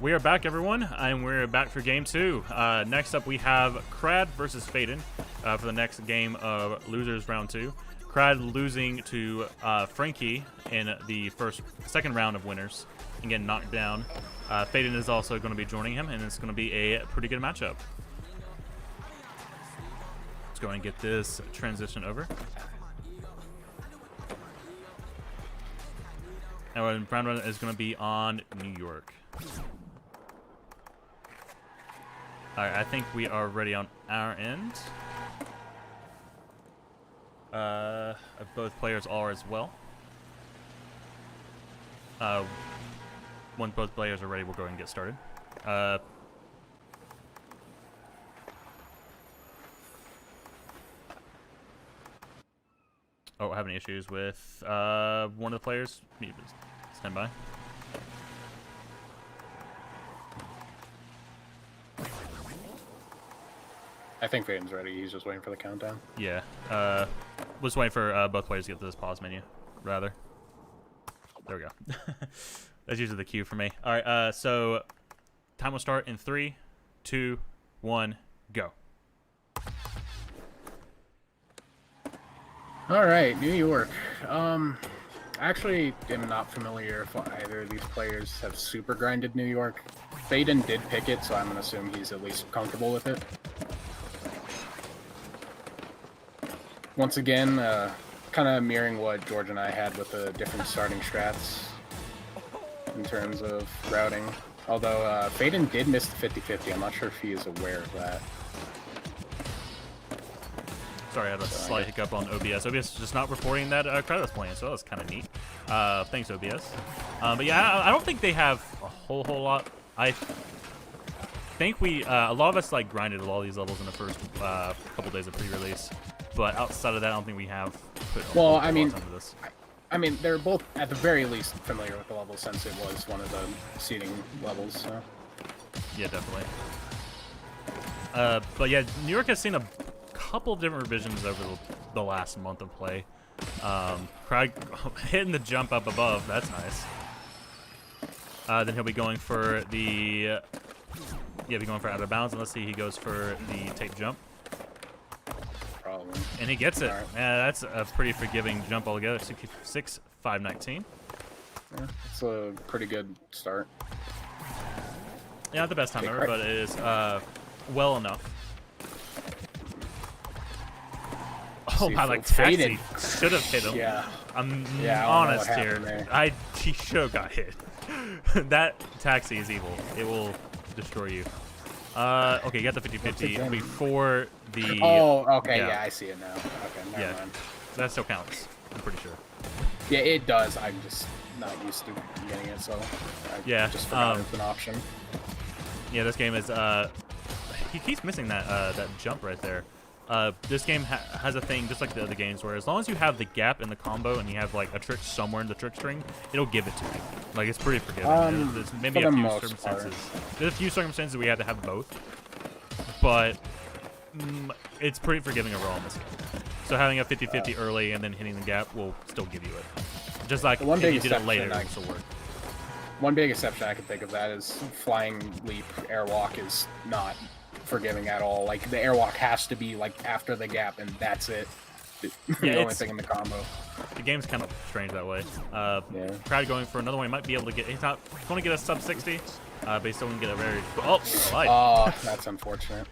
We are back, everyone, and we're back for game 2. Next up, we have Krad versus faeddin for the next game of Losers Round 2. Krad losing to Frankie in the second round of winners and getting knocked down. faeddin is also going to be joining him, and it's going to be a pretty good matchup. Let's go and get this transition over. And round 1 is going to be on New York. Alright, I think we are ready on our end. Both players are as well. Once both players are ready, we'll go ahead and get started. Oh, having issues with one of the players. Stand by. I think faeddin's ready. He's just waiting for the countdown. Yeah. Was waiting for both players to get to this pause menu, rather. There we go. That's usually the cue for me. All right. So time will start in 3, 2, 1, go. All right, New York. Actually, am not familiar if either of these players have super grinded New York. faeddin did pick it, so I'm gonna assume he's at least comfortable with it. Once again, kind of mirroring what George and I had with the different starting strats in terms of routing. Although faeddin did miss the 50-50, I'm not sure if he is aware of that. Sorry, I had a slight hiccup on OBS. OBS is just not reporting that Krad was playing, so that was kind of neat. Thanks, OBS. But yeah, I don't think they have a whole lot. I think a lot of us like grinded a lot of these levels in the first couple days of pre-release. But outside of that, I don't think we have put a whole lot into this. I mean, they're both at the very least familiar with the level since it was one of the seeding levels. So. Yeah, definitely. But yeah, New York has seen a couple of different revisions over the last month of play. Krad hitting the jump up above, that's nice. Then he'll be going for the out of bounds, and let's see, he goes for the tape jump. Probably. And he gets it. Right. Yeah, that's a pretty forgiving jump altogether. 66, 519. Yeah, it's a pretty good start. Yeah, not the best time ever, but it is well enough. Oh my, like Taxi should have hit him. Yeah. I'm honest here. He should have got hit. That Taxi is evil. It will destroy you. Okay, you got the 50-50 before the... Oh, okay, yeah, I see it now. Okay, never mind. That still counts, I'm pretty sure. Yeah, it does. I'm just not used to getting it, so I just forgot it's an option. Yeah, this game is... he keeps missing that jump right there. This game has a thing, just like the other games, where as long as you have the gap in the combo and you have like a trick somewhere in the trick string, it'll give it to you. Like, it's pretty forgiving. There's maybe a few circumstances. There's a few circumstances we had to have both, but it's pretty forgiving overall in this game. So having a 50-50 early and then hitting the gap will still give you it. Just like if you did it later, it will still work. One big exception I can think of that is flying leap airwalk is not forgiving at all. Like, the airwalk has to be like after the gap, and that's it. The only thing in the combo. The game's kind of strange that way. Krad going for another one. He might be able to get. He's not going to get a sub 60, but he's still going to get a very. Oh, that's unfortunate.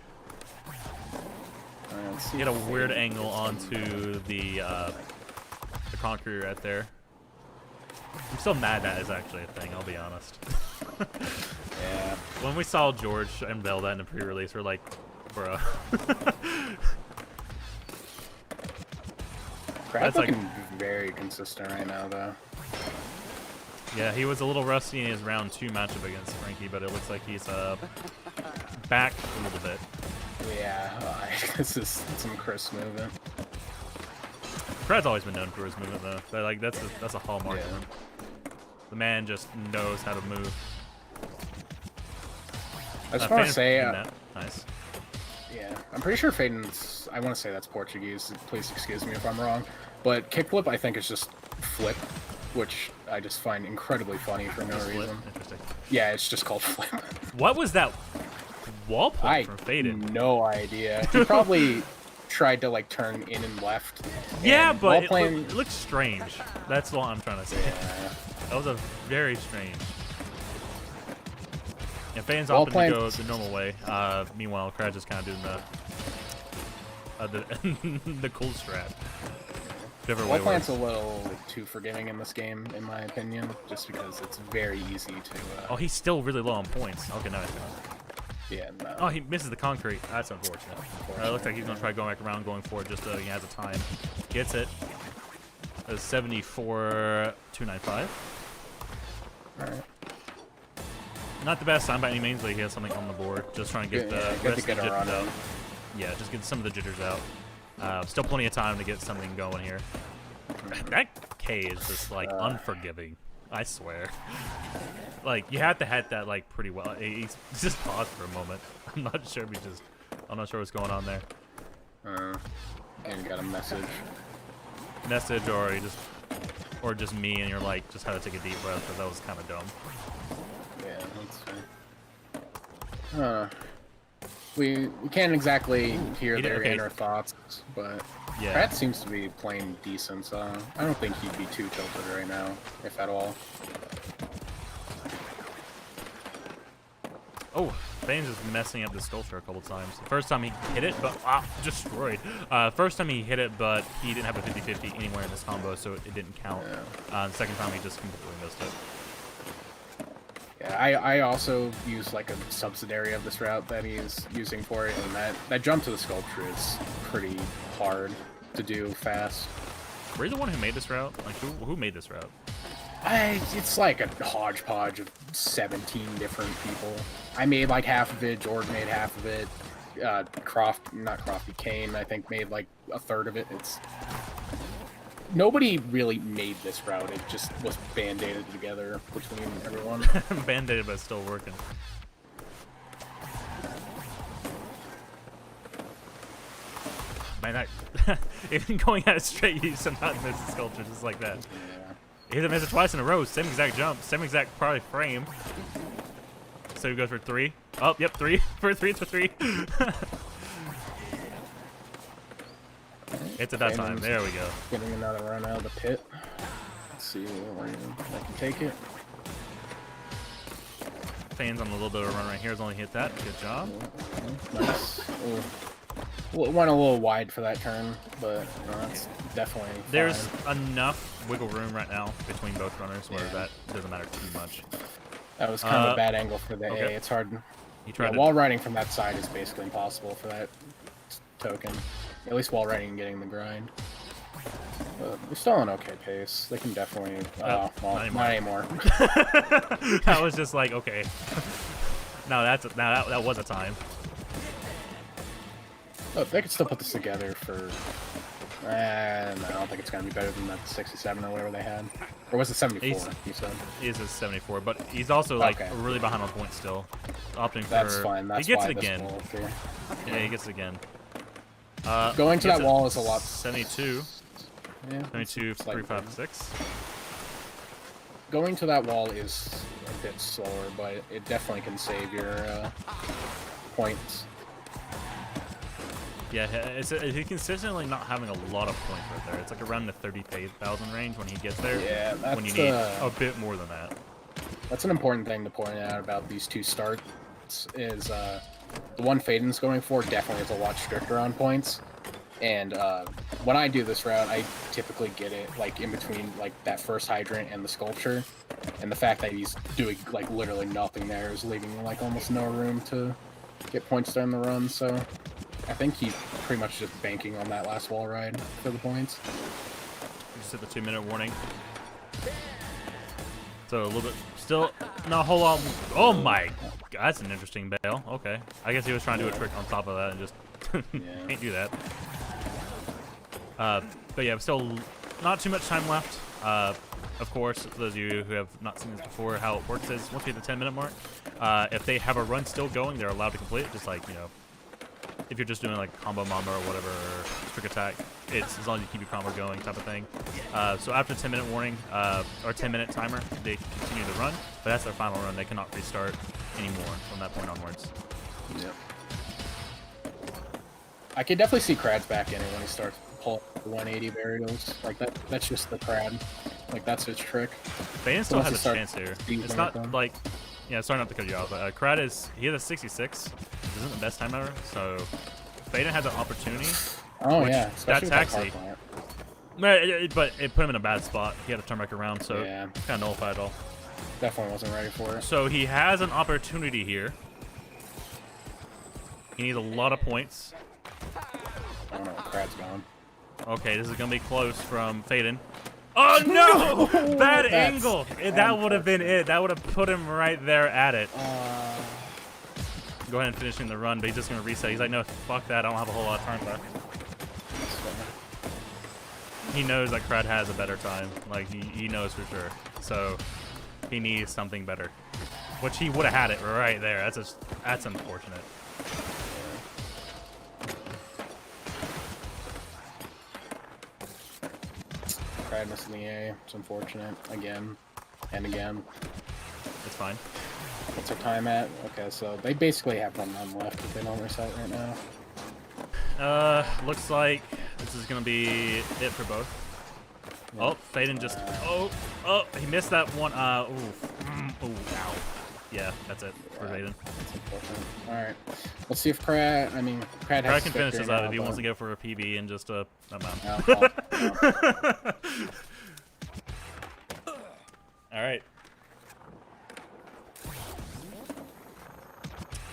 He had a weird angle onto the Conqueror right there. I'm still mad that is actually a thing. I'll be honest. Yeah. When we saw George unveil that in the pre-release, we're like, bruh. Krad's looking very consistent right now, though. Yeah, he was a little rusty in his round 2 matchup against Frankie, but it looks like he's back a little bit. Yeah, this is some crisp movement. Krad's always been known for his movement, though. Like, that's a hallmark of him. The man just knows how to move. I just want to say, nice. Yeah, I'm pretty sure faeddin's, I want to say that's Portuguese, please excuse me if I'm wrong, but kickflip I think is just flip, which I just find incredibly funny for no reason. Interesting. Yeah, it's just called flip. What was that wall point I from faeddin? no idea. He probably tried to like turn in and left. Yeah, and but while it looked strange. That's what I'm trying to say. Yeah. That was a very strange. Yeah, fans While opting to go the normal way. Meanwhile, Krad just kind of doing the cool strat. Whichever way Wall plant's works. a little too forgiving in this game, in my opinion, just because it's very easy to. Oh, he's still really low on points. Okay, no. Yeah, no. Oh, he misses the concrete. That's unfortunate. Looks like he's going to try going back around, going for it just so he has a time. Gets it. 74-295. Alright. Not the best time by any means, but he has something on the board. Just trying to get the good rest to of the get a run jitters out. in. Yeah, just get some of the jitters out. Still plenty of time to get something going here. That K is just, like, unforgiving. I swear. Like, you have to hit that, like, pretty well. He's just paused for a moment. I'm not sure if I'm not sure what's going on there. And got a message. Message or just me and you're like, just had to take a deep breath because that was kind of dumb. Yeah, that's fair. We can't exactly hear their inner thoughts, but Yeah. Krad seems to be playing decent, so I don't think he'd be too tilted right now, if at all. Oh, Bane's is messing up the sculpture a couple times. The first time he hit it, but destroyed. First time he hit it, but he didn't have a 50-50 anywhere in this combo, so it didn't count. Yeah. The second time he just completely missed it. Yeah, I also use like a subsidiary of this route that he's using for it, and that jump to the sculpture is pretty hard to do fast. Were you the one who made this route? Like, who made this route? It's like a hodgepodge of 17 different people. I made like half of it, George made half of it, Kane, I think, made like a third of it. Nobody really made this route, it just was band-aided together between everyone. Band-aided, but still working. Man, even going at it straight, you somehow miss the sculpture just like that. Yeah. He hit it twice in a row, same exact jump, same exact probably frame. So he goes for 3. Oh, yep, 3 for 3 to 3. It's at that time. There we go. Getting another run out of the pit. Let's see where I can take it. Fans on a little bit of a run right here has only hit that. Good job. Nice. Went a little wide for that turn, but that's definitely fine. There's enough wiggle room right now between both runners where that doesn't matter too much. That was kind of a bad angle for the A. It's hard. He tried wall riding from that side is basically impossible for that token. At least wall riding and getting the grind. But they're still on okay pace. They can definitely. Well, not anymore. That was just like, okay. No, that was a time. Oh, they could still put this together for. I don't think it's gonna be better than that 67 or whatever they had. Or was it 74? You said. He is a 74, but he's also like really behind on points still. Opting for. That's fine. That's he gets why it again. Yeah, he gets it again. Going to that wall is a lot. 72. Yeah. 72, 356. Going to that wall is a bit slower, but it definitely can save your points. Yeah, he's consistently not having a lot of points right there. It's like around the 30,000 range when he gets there. Yeah, that's when you need a bit more than that. That's an important thing to point out about these two starts is the one faeddin's going for definitely is a lot stricter on points. And when I do this route, I typically get it like in between like that first hydrant and the sculpture. And the fact that he's doing like literally nothing there is leaving like almost no room to get points during the run. So I think he's pretty much just banking on that last wall ride for the points. Just hit the 2-minute warning. So a little bit, still not a whole lot. Oh my, God, that's an interesting bail. Okay, I guess he was trying to do a trick on top of that and just can't do that. But yeah, still not too much time left. Of course, for those of you who have not seen this before, how it works is once we hit the 10-minute mark, if they have a run still going, they're allowed to complete it, just like, you know, if you're just doing like combo mama or whatever, or trick attack, it's as long as you keep your combo going type of thing. So after 10-minute warning, or 10-minute timer, they continue to run, but that's their final run. They cannot restart anymore from that point onwards. Yep. I could definitely see Krad's back in it when he starts pulling the 180 burials. Like that's just the Krad. Like that's his trick. faeddin still has a chance here. It's not like, yeah, sorry not to cut you off, but Krad he has a 66. This isn't the best time ever, so faeddin has an opportunity. Oh yeah, that taxi. But it put him in a bad spot. He had to turn back around, so yeah, kind of nullified it all. Definitely wasn't ready for it. So he has an opportunity here. He needs a lot of points. I don't know, Krad's gone. Okay, this is gonna be close from faeddin. Oh no! Bad angle. That would have been it. That would have put him right there at it. Go ahead and finishing the run, but he's just gonna reset. He's like, no, fuck that. I don't have a whole lot of time left. He knows that Krad has a better time. Like he knows for sure. So he needs something better, which he would have had it right there. That's unfortunate. Krad missing the A. It's unfortunate. Again. And again. It's fine. What's our time at? Okay, so they basically have 1 run left if they don't reset right now. Looks like this is gonna be it for both. Yeah. Oh, faeddin just oh, he missed that one. Ooh, ow. Yeah, that's it for faeddin. Alright. Let's see if Krad Krad can finish this out if he wants to go for a PB and just a amount. No. Alright.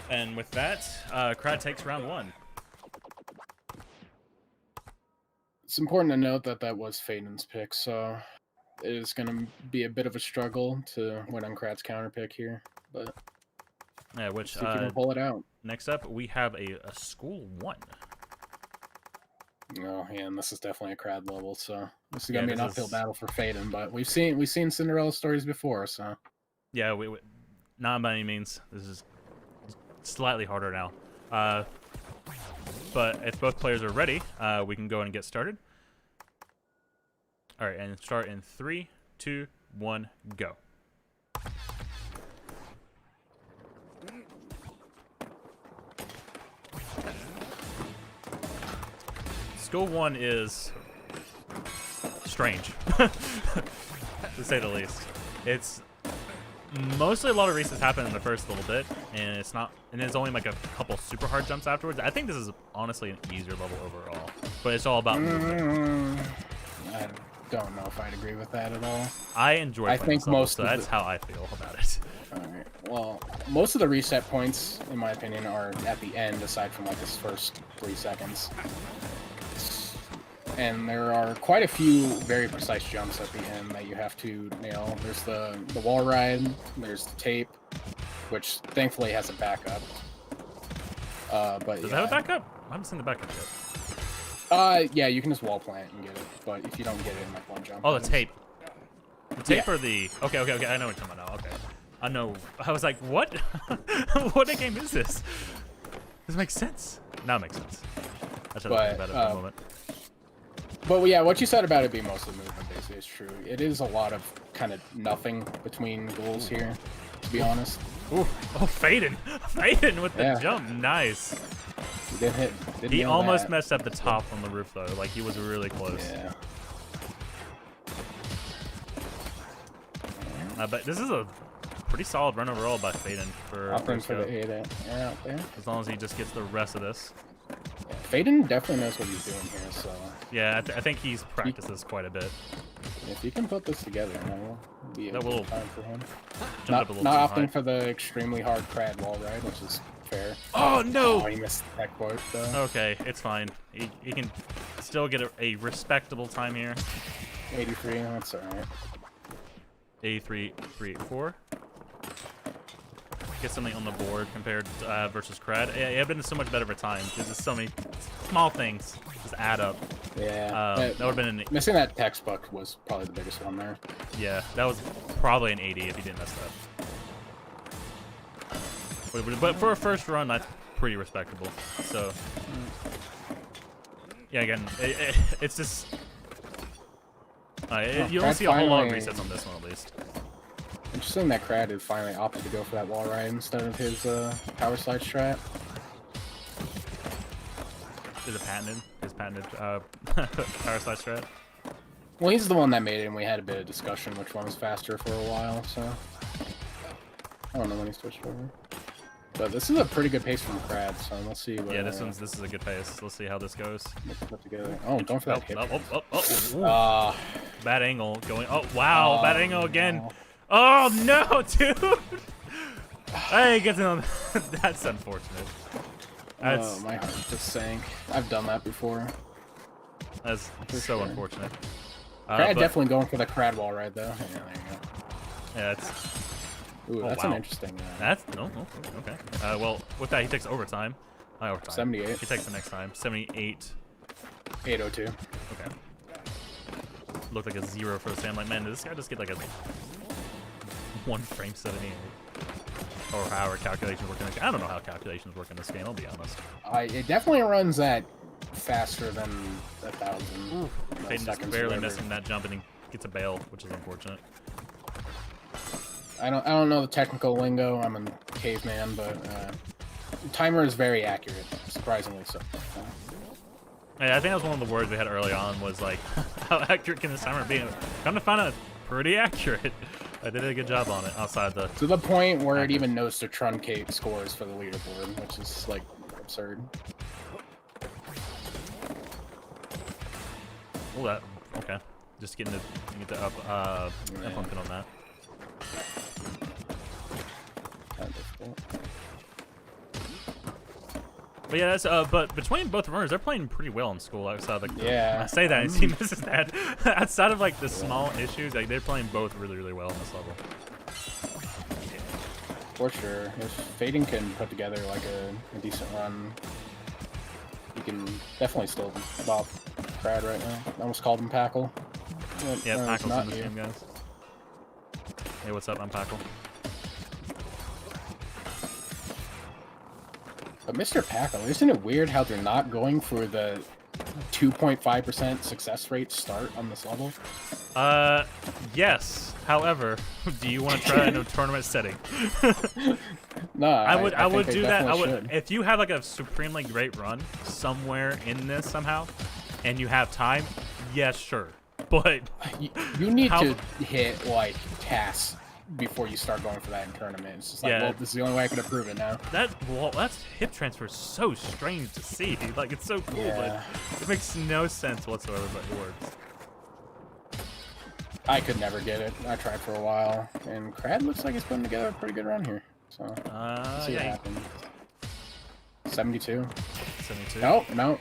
And with that, Krad takes round 1. It's important to note that that was faeddin's pick, so it is going to be a bit of a struggle to win on Krad's counter pick here, but yeah, which see if you can pull it out. Next up, we have a school 1. Oh, yeah, and this is definitely a Krad level, so this is going to be an uphill battle for faeddin, but we've seen Cinderella stories before, so yeah, we not by any means. This is slightly harder now. But if both players are ready, we can go and get started. All right, and start in 3, 2, 1, go. School 1 is strange, to say the least. It's mostly a lot of resets happen in the first little bit, and it's only like a couple super hard jumps afterwards. I think this is honestly an easier level overall, but it's all about movement. I don't know if I'd agree with that at all. I enjoy playing this level, so that's how I feel about it. Alright, well, most of the reset points, in my opinion, are at the end, aside from like this first 3 seconds. And there are quite a few very precise jumps at the end that you have to nail. There's the wall ride, there's the tape, which thankfully has a backup. But Does it have a backup? I haven't seen the backup yet. Yeah, you can just wall plant and get it, but if you don't get it in like one jump. Oh, the tape. The tape or the... Okay, I know what you're talking about now, okay. I know. I was like, what? What game is this? This makes sense. Now it makes sense. I should have think about it for a moment. But yeah, what you said about it being mostly movement basically is true. It is a lot of kind of nothing between goals here, to be honest. Ooh, oh, faeddin with the jump, nice. He did hit. He almost messed up the top on the roof though, like he was really close. Yeah. But this is a pretty solid run overall by faeddin for the 8 out there. As long as he just gets the rest of this. Yeah, faeddin definitely knows what he's doing here, so... Yeah, I think he's practiced this quite a bit. If he can put this together, that will be a good time for him. Not opting for the extremely hard Krad wall ride, which is fair. Oh, no! Oh, he missed the tech board, though. Okay, it's fine. He can still get a respectable time here. 83, that's alright. 83, 384. Get something on the board compared to, versus Krad. Yeah, it would been so much better of a time. There's just so many small things just add up. Yeah, that would have been missing that textbook was probably the biggest one there. Yeah, that was probably an 80 if he didn't mess that. But for a first run, pretty respectable. So, yeah, again, it's just you don't see a whole lot of resets on this one, at least. Interesting that Krad has finally opted to go for that wall ride instead of his power slide strat. Is it patented? His patented power slide strat? Well, he's the one that made it, and we had a bit of discussion which one was faster for a while, so... I don't know when he switched over. But this is a pretty good pace from Krad, so let's see what... Yeah, this is a good pace. Let's see how this goes. Put together. Oh, going for that hip. Bad angle going... Oh, wow, bad angle again. No. Oh, no, dude! Hey, gets on. That's unfortunate. That's, my heart just sank. I've done that before. That's so unfortunate. Krad definitely going for the Krad wall ride, though. Yeah, there you go. Yeah, that's... Ooh, that's an interesting... That's... No, okay. Well, with that, he takes overtime. Overtime. 78. He takes the next time. 78. 802. Okay. Looked like a 0 for the Sam. Like, man, did this guy just get like a 1 frame 78? Or how our calculations work in this game. I don't know how calculations work in this game, I'll be honest. It definitely runs at faster than 1,000. Faeddin just barely missing that jump and he gets a bail, which is unfortunate. I don't know the technical lingo. I'm a caveman, but timer is very accurate, surprisingly so. Yeah, I think that was one of the words we had early on was like, how accurate can this timer be? Come to find out, it's pretty accurate. I did a good job on it outside the... To the point where it even knows to truncate scores for the leaderboard, which is, like, absurd. Oh, that... Okay. Just getting the up, pumping on that. Kind of difficult. But yeah, that's, but between both runners, they're playing pretty well in school outside like yeah. I say that and he misses that. Outside of like the small issues, like they're playing both really, really well on this level. For sure. If faeddin can put together like a decent run, he can definitely still bop Krad right now. I almost called him Packle. Yeah, Packle's in this game, guys. Hey, what's up? I'm Packle. But Mr. Packle, isn't it weird how they're not going for the 2.5% success rate start on this level? Yes. However, do you want to try it in a tournament setting? No, I would do that. Should. If you have like a supremely great run somewhere in this somehow, and you have time, yes, sure. But you need to hit like tasks before you start going for that in tournament. It's just like, well, this is the only way I can approve it now. That's hip transfer is so strange to see. Like, it's so cool, but it makes no sense whatsoever, but it works. I could never get it. I tried for a while, and Krad looks like he's putting together a pretty good run here. So, let's see what happens. 72. 72. No.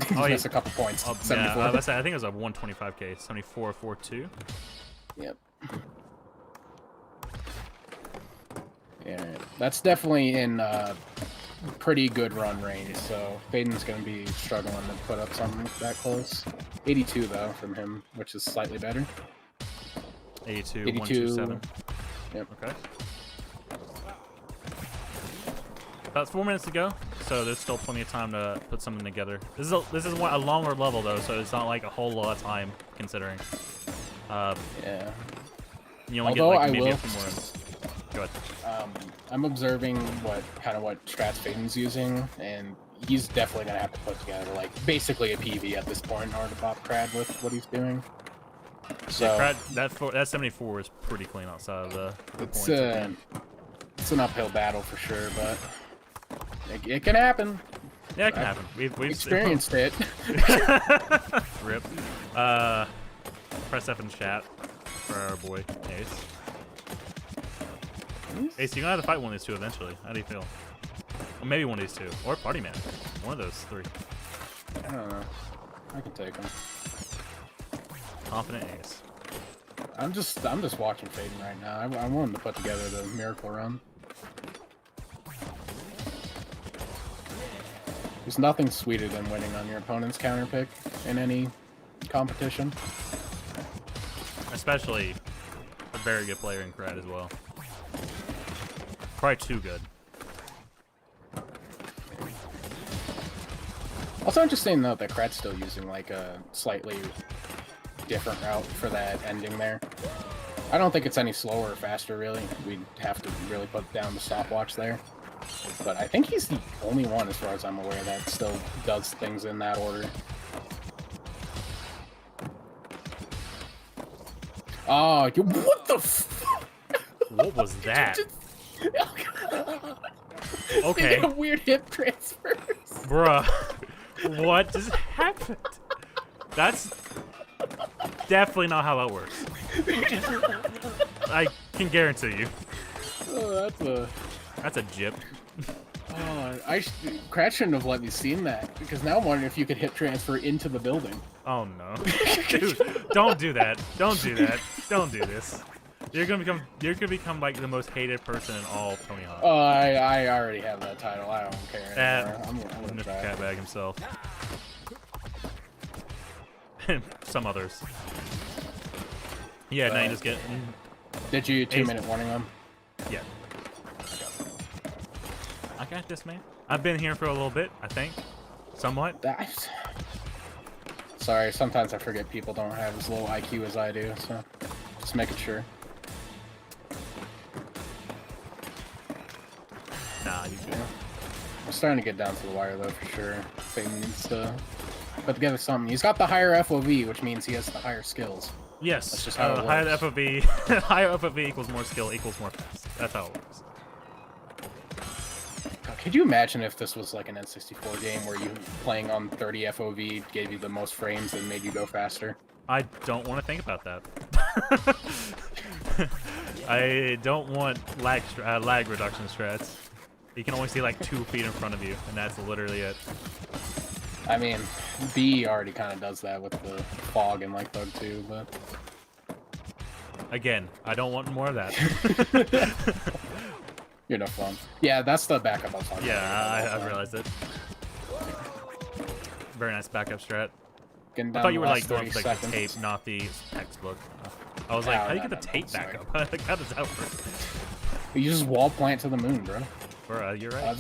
He missed a couple points. 74. Yeah, I think it was a 125k. 74.42. Yep. Yeah, that's definitely in pretty good run range, so faeddin's going to be struggling to put up something that close. 82, though, from him, which is slightly better. 82, 127. Yep. Okay. About 4 minutes to go, so there's still plenty of time to put something together. This is a longer level, though, so it's not like a whole lot of time, considering. Yeah. You only get like maybe a few more. Go ahead. I'm observing what strats faeddin's using, and he's definitely gonna have to put together like basically a PV at this point in order to pop Krad with what he's doing. So yeah, Krad, that 74 is pretty clean outside of the points. It's an uphill battle for sure, but it can happen. Yeah, it can happen. We've experienced it. Rip. Press F in chat for our boy Ace. Ace, you're gonna have to fight one of these two eventually. How do you feel? Or maybe one of these two. Or Party Man. One of those three. I don't know. I can take him. Confident Ace. I'm just watching faeddin right now. I want him to put together the miracle run. There's nothing sweeter than winning on your opponent's counter pick in any competition. Especially a very good player in Krad as well. Probably too good. Also interesting to note that Krad's still using like a slightly different route for that ending there. I don't think it's any slower or faster, really. We'd have to really put down the stopwatch there. But I think he's the only one, as far as I'm aware, that still does things in that order. Oh, what the fuck? What was that? Okay. Speaking of weird hip transfers. Bruh. What just happened? That's definitely not how that works. I can guarantee you. Oh, That's a jip. Oh, Krad shouldn't have let me seen that, because now I'm wondering if you could hip transfer into the building. Oh no. Dude, don't do that. Don't do that. Don't do this. You're gonna become like the most hated person in all Tony Hawk. Oh, I already have that title. I don't care anymore. I'm gonna try. Catbag himself. And some others. Yeah, now you just get. Did you 2-minute warning them? Yeah. I got this, man. I've been here for a little bit, I think. Somewhat. Sorry, sometimes I forget people don't have as low IQ as I do, so just making sure. Nah, you good. I'm starting to get down to the wire, though, for sure. Faeddin needs to put together something. He's got the higher FOV, which means he has the higher skills. Yes. That's just how it higher works. FOV, higher FOV equals more skill equals more fast. That's how it works. God, could you imagine if this was like an N64 game where you playing on 30 FOV gave you the most frames and made you go faster? I don't want to think about that. I don't want lag reduction strats. You can only see like 2 feet in front of you, and that's literally it. I mean, B already kind of does that with the fog and like Thug 2, but... Again, I don't want more of that. You're no fun. Yeah, that's the backup I was talking about. Yeah, I realized it. Very nice backup strat. I thought you were like going for like the tape, not the textbook. I was like, how do you get the tape back up? Like, how does that work? You just wall plant to the moon, bro. Bro, you're right.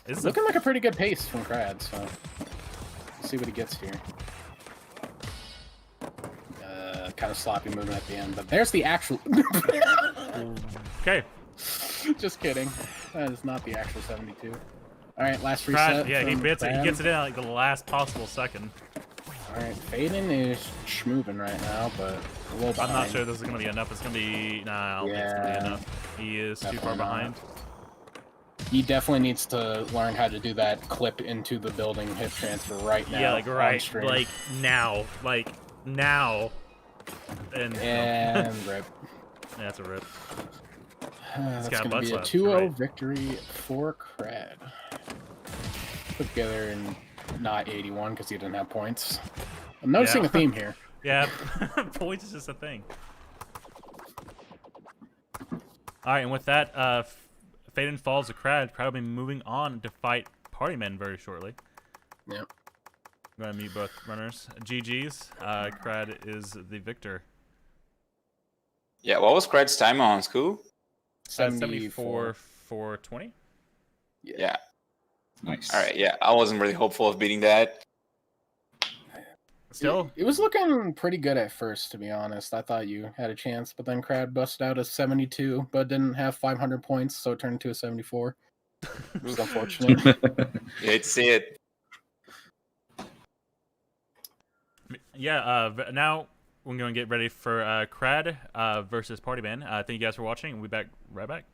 It's looking like a pretty good pace from Krad, so let's see what he gets here. Kind of sloppy movement at the end, but there's the actual. Okay. Just kidding. That is not the actual 72. All right, last reset. Yeah, he gets it in at like the last possible second. All right, Faeddin is schmoving right now, but a little behind. I'm not sure this is gonna be enough. It's gonna be I don't think it's gonna be enough. He is too far behind. He definitely needs to learn how to do that clip into the building hip transfer right now. Yeah, like now, and rip. Yeah, that's a rip. That's going to be a 2-0 victory for Krad. Put together in not 81 because he didn't have points. I'm noticing a theme here. Yeah, points is just a thing. All right, and with that, Faeddin falls to Krad. Krad will be moving on to fight Partymen very shortly. Yep. I'm going to mute both runners. GG's. Krad is the victor. Yeah, what was Krad's time on school? 74 for 20? Yeah. Nice. All right, yeah. I wasn't really hopeful of beating that. Still? It was looking pretty good at first, to be honest. I thought you had a chance, but then Krad busted out a 72, but didn't have 500 points, so it turned into a 74. It was unfortunate. You hate to see it. Yeah, now we're going to get ready for Krad versus Partyman. Thank you guys for watching. We'll be back right back.